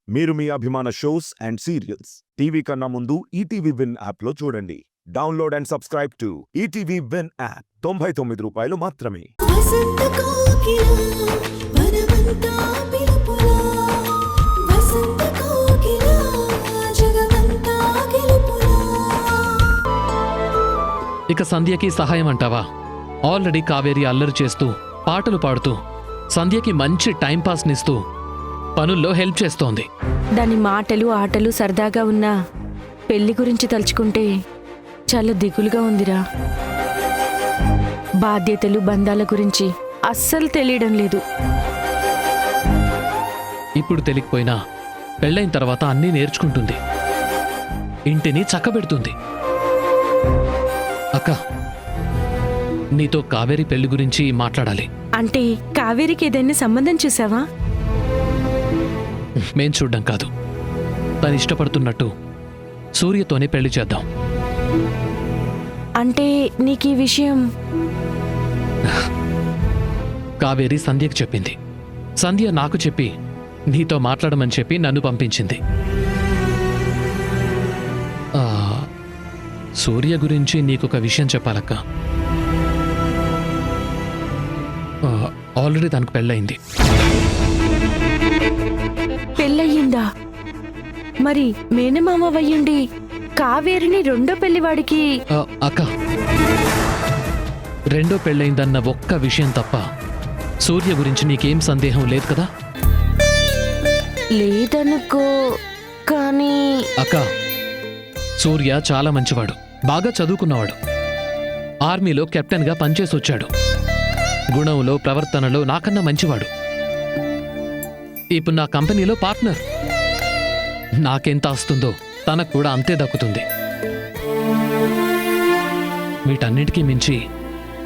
మీరు మీ అభిమాన shows and serials TV కన్నా ముందు ఈటీవీ విన్ యాప్లో చూడండి. Download and subscribe to ETV win app. 99 రూపాయలు మాత్రమే. వసంత కోకిల వనమంతా పిలుపులా వసంత కోకిల జగమంతా గెలుపులా. ఇక సంధ్యకి సహాయం అంటావా? ఆల్రెడీ కావేరి అల్లరి చేస్తూ పాటలు పాడుతూ సంధ్యకి మంచి టైంపాస్నిస్తూ పనుల్లో హెల్ప్ చేస్తోంది. దాని మాటలు ఆటలు సరదాగా ఉన్నా పెళ్లి గురించి తలుచుకుంటే చాలా దిగులుగా ఉందిరా. బాధ్యతలు బంధాల గురించి అస్సలు తెలియడం లేదు. ఇప్పుడు తెలియకపోయినా పెళ్ళైన తర్వాత అన్నీ నేర్చుకుంటుంది, ఇంటిని చక్కబెడుతుంది. అక్క, నీతో కావేరి పెళ్లి గురించి మాట్లాడాలి. అంటే కావేరికి ఏదైనా సంబంధం చూసావా? మేం చూడ్డం కాదు, తను ఇష్టపడుతున్నట్టు సూర్యతోనే పెళ్లి చేద్దాం. అంటే నీకీ విషయం కావేరి సంధ్యకు చెప్పింది, సంధ్య నాకు చెప్పి నీతో మాట్లాడమని చెప్పి నన్ను పంపించింది. సూర్య గురించి నీకొక విషయం చెప్పాలక్క. ఆల్రెడీ తనకు పెళ్ళయింది. పెళ్ళయ్యిందా? మరి మేనమామ వయ్యుండి కావేరిని రెండో పెళ్లివాడికి అక్క, రెండో పెళ్ళయిందన్న ఒక్క విషయం తప్ప సూర్య గురించి నీకేం సందేహం లేదు కదా? లేదనుకో, కానీ అక్క, సూర్య చాలా మంచివాడు, బాగా చదువుకున్నవాడు, ఆర్మీలో కెప్టెన్గా పనిచేసొచ్చాడు, గుణంలో ప్రవర్తనలో నాకన్నా మంచివాడు. ఇప్పుడు నా కంపెనీలో పార్ట్నర్. నాకెంత వస్తుందో తనకు కూడా అంతే దక్కుతుంది. వీటన్నిటికీ మించి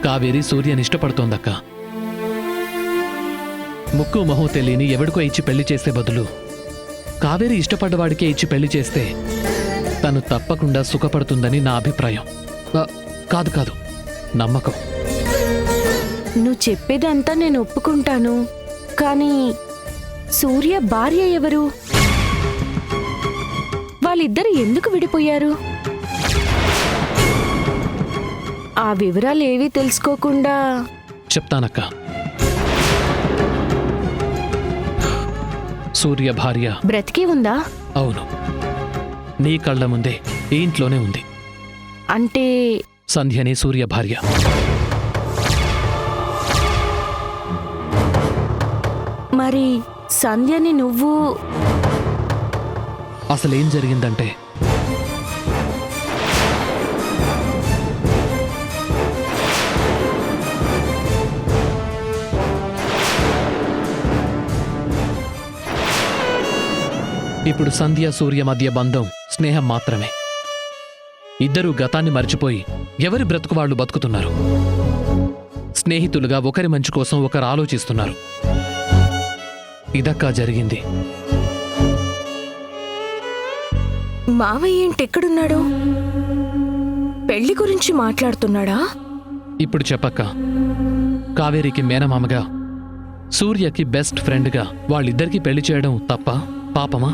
కావేరి సూర్యని ఇష్టపడుతోందక్క. ముక్కు మొహం తెలియని ఎవడికో ఇచ్చి పెళ్లి చేసే బదులు కావేరి ఇష్టపడ్డవాడికే ఇచ్చి పెళ్లి చేస్తే తను తప్పకుండా సుఖపడుతుందని నా అభిప్రాయం. కాదు కాదు, నమ్మకం. నువ్వు చెప్పేదంతా నేను ఒప్పుకుంటాను, కానీ సూర్య భార్య ఎవరు? వాళ్ళిద్దరు ఎందుకు విడిపోయారు? ఆ వివరాలు ఏవీ తెలుసుకోకుండా చెప్తానక్క. సూర్య భార్య బ్రతికి ఉందా? అవును, నీ కళ్ళ ముందే ఈ ఇంట్లోనే ఉంది. అంటే సంధ్యనే సూర్య భార్య. మరి సంధ్యని నువ్వు... అసలేం జరిగిందంటే, ఇప్పుడు సంధ్య సూర్య మధ్య బంధం స్నేహం మాత్రమే. ఇద్దరూ గతాన్ని మర్చిపోయి ఎవరి బ్రతుకు వాళ్ళు బతుకుతున్నారు. స్నేహితులుగా ఒకరి మంచి కోసం ఒకరు ఆలోచిస్తున్నారు. ఇదక్కా జరిగింది. మావయ్య ఏంటెక్కడున్నాడు? పెళ్లి గురించి మాట్లాడుతున్నాడా? ఇప్పుడు చెప్పక్క, కావేరికి మేనమామగా సూర్యకి బెస్ట్ ఫ్రెండ్గా వాళ్ళిద్దరికీ పెళ్లి చేయడం తప్ప పాపమా?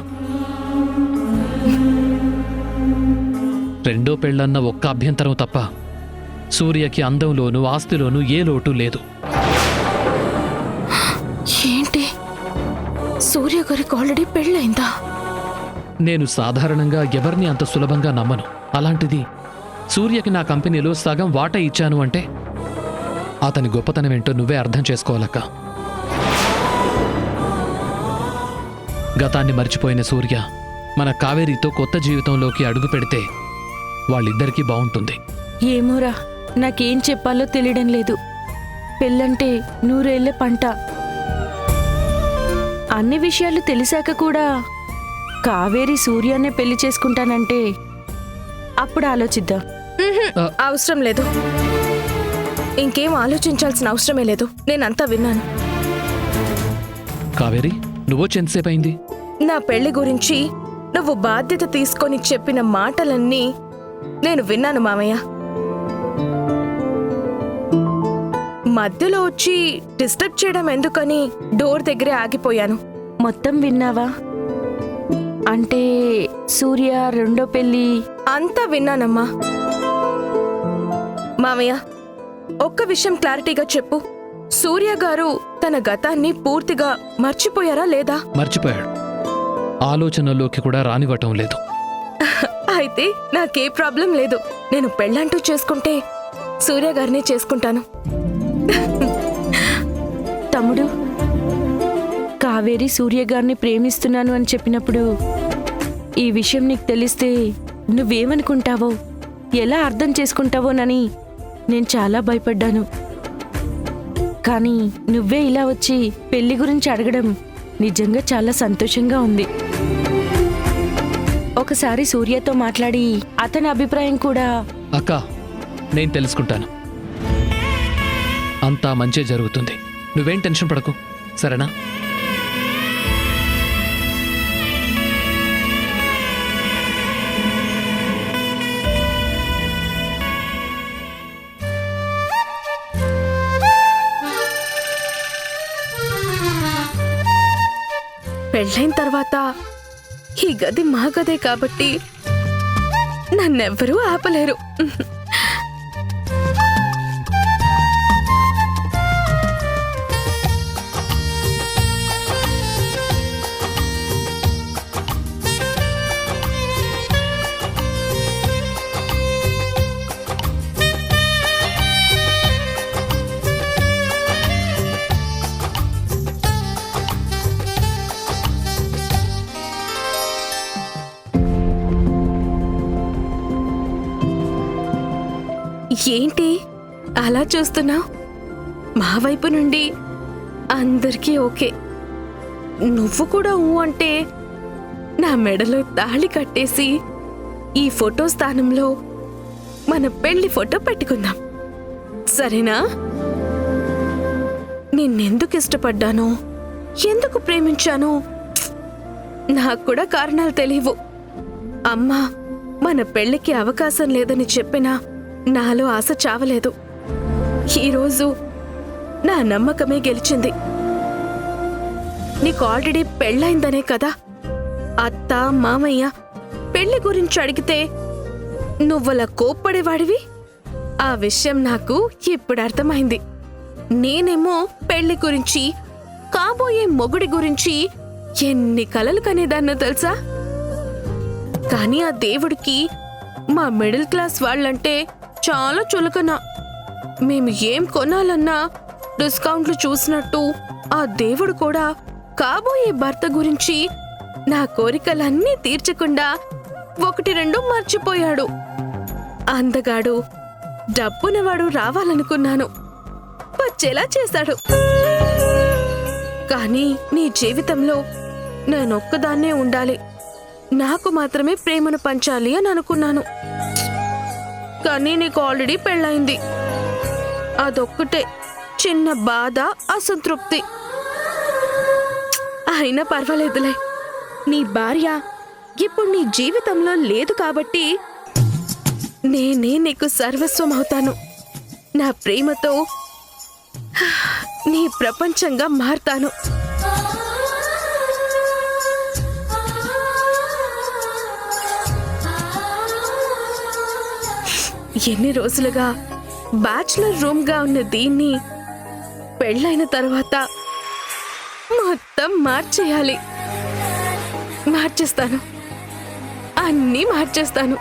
రెండో పెళ్ళన్న ఒక్క అభ్యంతరం తప్ప సూర్యకి అందంలోనూ ఆస్తిలోనూ ఏ లోటు లేదు. ఏంటి, సూర్య గారికి ఆల్రెడీ పెళ్ళైందా? నేను సాధారణంగా ఎవరిని అంత సులభంగా నమ్మను. అలాంటిది సూర్యకి నా కంపెనీలో సగం వాటా ఇచ్చాను అంటే అతని గొప్పతనం ఏంటో నువ్వే అర్థం చేసుకోవాలక్క. గతాన్ని మర్చిపోయిన సూర్య మన కావేరితో కొత్త జీవితంలోకి అడుగు పెడితే వాళ్ళిద్దరికీ బావుంటుంది. ఏమోరా, నాకేం చెప్పాలో తెలియడం లేదు. పెళ్ళంటే 100 ఏళ్ల పంట. అన్ని విషయాలు తెలిసాక కూడా కావేరి సూర్యాన్నే పెళ్లి చేసుకుంటానంటే అప్పుడు ఆలోచిద్దాం. అవసరం లేదు, ఇంకేం ఆలోచించాల్సిన అవసరమే లేదు. నేనంతా విన్నాను. కావేరి, నువ్వొచ్చెంతసేపు అయింది? నా పెళ్లి గురించి నువ్వు బాధ్యత తీసుకొని చెప్పిన మాటలన్నీ నేను విన్నాను మామయ్య. మధ్యలో వచ్చి డిస్టర్బ్ చేయడం ఎందుకని డోర్ దగ్గరే ఆగిపోయాను. మొత్తం విన్నావా? అంటే సూర్య రెండో పెళ్లి. అంతా విన్నానమ్మా. మామయ్య, ఒక్క విషయం క్లారిటీగా చెప్పు. సూర్య గారు తన గతాన్ని పూర్తిగా మర్చిపోయారా లేదా? మర్చిపోయాడు. ఆలోచనలోకి కూడా రానివ్వటం లేదు. అయితే నాకే ప్రాబ్లం లేదు. నేను పెళ్ళంటూ చేసుకుంటే సూర్య గారిని చేసుకుంటాను. తమ్ముడు, కావేరి సూర్య గారిని ప్రేమిస్తున్నాను అని చెప్పినప్పుడు ఈ విషయం నీకు తెలిస్తే నువ్వేమనుకుంటావో, ఎలా అర్థం చేసుకుంటావోనని నేను చాలా భయపడ్డాను. కానీ నువ్వే ఇలా వచ్చి పెళ్లి గురించి అడగడం నిజంగా చాలా సంతోషంగా ఉంది. ఒకసారి సూర్యతో మాట్లాడి అతని అభిప్రాయం కూడా. అక్క, నేను తెలుసుకుంటాను. అంతా మంచే జరుగుతుంది. నువ్వేం టెన్షన్ పడకు, సరేనా? పెళ్ళైన తర్వాత ఈ గది మా గదే కాబట్టి నన్నెవ్వరూ ఆపలేరు. ఏంటి అలా చూస్తున్నావు? మా వైపు నుండి అందరికీ ఓకే. నువ్వు కూడా ఊ అంటే నా మెడలో తాళి కట్టేసి ఈ ఫోటో స్థానంలో మన పెళ్లి ఫోటో పెట్టుకుందాం, సరేనా? నిన్నెందుకు ఇష్టపడ్డానో, ఎందుకు ప్రేమించానో నాకు కూడా కారణాలు తెలియవు. అమ్మా మన పెళ్లికి అవకాశం లేదని చెప్పినా నాలో ఆశ చావలేదు. ఈరోజు నా నమ్మకమే గెలిచింది. నీకు ఆల్రెడీ పెళ్ళైందనే కదా అత్త మామయ్య పెళ్లి గురించి అడిగితే నువ్వలా కోప్పడేవాడివి. ఆ విషయం నాకు ఇప్పుడు అర్థమైంది. నేనేమో పెళ్లి గురించి, కాబోయే మొగుడి గురించి ఎన్ని కలలు కనేదాన్నో తెలుసా? కానీ ఆ దేవుడికి మా మిడిల్ క్లాస్ వాళ్ళంటే చాలా చులకన. మేము ఏం కొనాలన్నా డిస్కౌంట్లు చూసినట్టు ఆ దేవుడు కూడా కాబోయే భర్త గురించి నా కోరికలన్నీ తీర్చకుండా 1-2 మర్చిపోయాడు. అందగాడు, డబ్బునవాడు రావాలనుకున్నాను, వచ్చేలా చేశాడు. కానీ నీ జీవితంలో నేనొక్కదాన్నే ఉండాలి, నాకు మాత్రమే ప్రేమను పంచాలి అని అనుకున్నాను. కానీ నీకు ఆల్రెడీ పెళ్ళైంది. అదొక్కటే చిన్న బాధ, అసంతృప్తి. అయినా పర్వాలేదులే, నీ భార్య ఇప్పుడు నీ జీవితంలో లేదు కాబట్టి నేనే నీకు సర్వస్వం అవుతాను. నా ప్రేమతో నీ ప్రపంచంగా మారుతాను. ఎన్ని రోజులుగా బ్యాచులర్ రూమ్ గా ఉన్న దీన్ని పెళ్ళైన తర్వాత మొత్తం మార్చేయాలి. మార్చేస్తాను, అన్నీ మార్చేస్తాను.